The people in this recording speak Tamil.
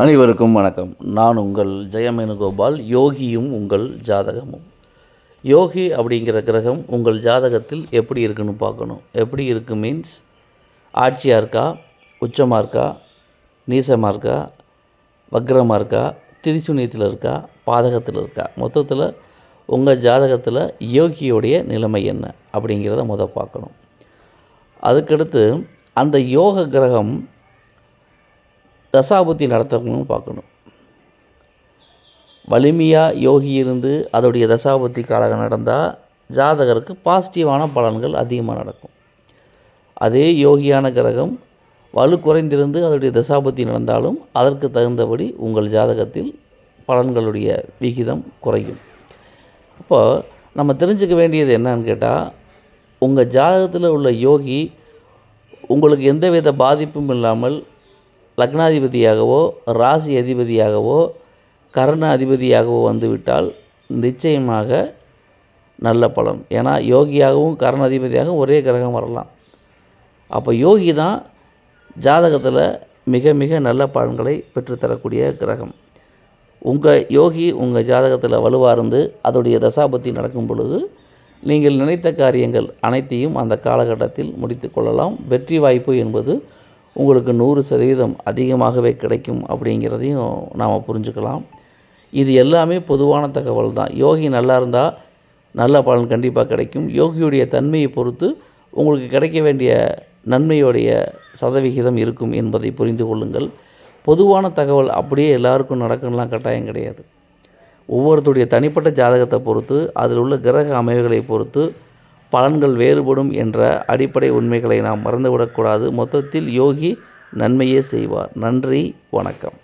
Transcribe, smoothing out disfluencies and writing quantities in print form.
அனைவருக்கும் வணக்கம். நான் உங்கள் ஜெயமேனுகோபால். யோகியும் உங்கள் ஜாதகமும். யோகி அப்படிங்கிற கிரகம் உங்கள் ஜாதகத்தில் எப்படி இருக்குன்னு பார்க்கணும். எப்படி இருக்குது மீன்ஸ் ஆட்சியாக இருக்கா, உச்சமாக இருக்கா, நீசமாக இருக்கா, வக்ரமாக இருக்கா, திரிசூனியத்தில் இருக்கா, பாதகத்தில் இருக்கா, மொத்தத்தில் உங்கள் ஜாதகத்தில் யோகியோடைய நிலைமை என்ன அப்படிங்கிறத பார்க்கணும். அதுக்கடுத்து அந்த யோக கிரகம் தசாபுத்தி நடத்தணும்னு பார்க்கணும். வலிமையாக யோகி இருந்து அதோடைய தசாபுத்தி காலகம் நடந்தால் ஜாதகருக்கு பாசிட்டிவான பலன்கள் அதிகமாக நடக்கும். அதே யோகியான கிரகம் வலு குறைந்திருந்து அதோடைய தசாபுத்தி நடந்தாலும் அதற்கு தகுந்தபடி உங்கள் ஜாதகத்தில் பலன்களுடைய விகிதம் குறையும். அப்போ நம்ம தெரிஞ்சுக்க வேண்டியது என்னன்னு கேட்டால், உங்கள் ஜாதகத்தில் உள்ள யோகி உங்களுக்கு எந்தவித பாதிப்பும் இல்லாமல் லக்னாதிபதியாகவோ ராசி அதிபதியாகவோ கரண அதிபதியாகவோ வந்துவிட்டால் நிச்சயமாக நல்ல பலன். ஏன்னா யோகியாகவும் கரண அதிபதியாகவும் ஒரே கிரகம் வரலாம். அப்போ யோகி தான் ஜாதகத்தில் மிக மிக நல்ல பலன்களை பெற்றுத்தரக்கூடிய கிரகம். உங்கள் யோகி உங்கள் ஜாதகத்தில் வலுவாக இருந்து அதோடைய தசாபத்தி நடக்கும் பொழுது நீங்கள் நினைத்த காரியங்கள் அனைத்தையும் அந்த காலகட்டத்தில் முடித்து கொள்ளலாம். வெற்றி வாய்ப்பு என்பது உங்களுக்கு 100% அதிகமாகவே கிடைக்கும் அப்படிங்கிறதையும் நாம் புரிஞ்சுக்கலாம். இது எல்லாமே பொதுவான தகவல் தான். யோகி நல்லா இருந்தால் நல்ல பலன் கண்டிப்பாக கிடைக்கும். யோகியுடைய தன்மையை பொறுத்து உங்களுக்கு கிடைக்க வேண்டிய நன்மையுடைய சதவிகிதம் இருக்கும் என்பதை புரிந்து கொள்ளுங்கள். பொதுவான தகவல் அப்படியே எல்லாருக்கும் நடக்கணும்லாம் கட்டாயம் கிடையாது. ஒவ்வொருத்தருடைய தனிப்பட்ட ஜாதகத்தை பொறுத்து அதில் உள்ள கிரக அமைவுகளை பொறுத்து பலன்கள் வேறுபடும் என்ற அடிப்படை உண்மைகளை நாம் மறந்துவிடக்கூடாது. மொத்தத்தில் யோகி நன்மையே செய்வார். நன்றி, வணக்கம்.